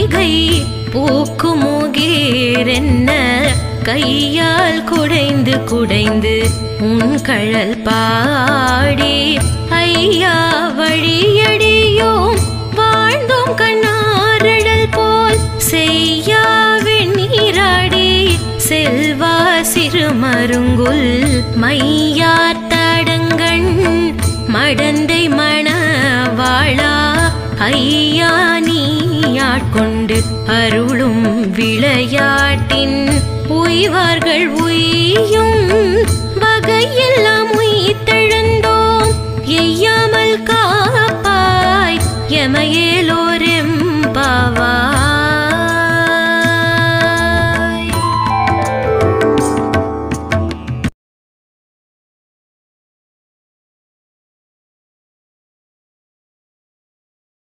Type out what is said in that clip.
பொய்கை பூக்குமுகீரென்ன கையால் குடைந்து குடைந்து உன் கழல் பாடி ஐயா வழியடியோம் வாழ்ந்தோம் கண்ணாரடல் போல் செய்யா வெண்ணீராடி செல்வா சிறுமருங்குல் மையார் தடங்கண் மடந்தை மணவாளா ஐயா நீ ஆட்கொண்டு அருளும் விளையாட்டின் உய்வார்கள் உய்யும் வகையெல்லாம் உய்தெழுந்தோம் எய்யாமல் காப்பாய் எமையேலோ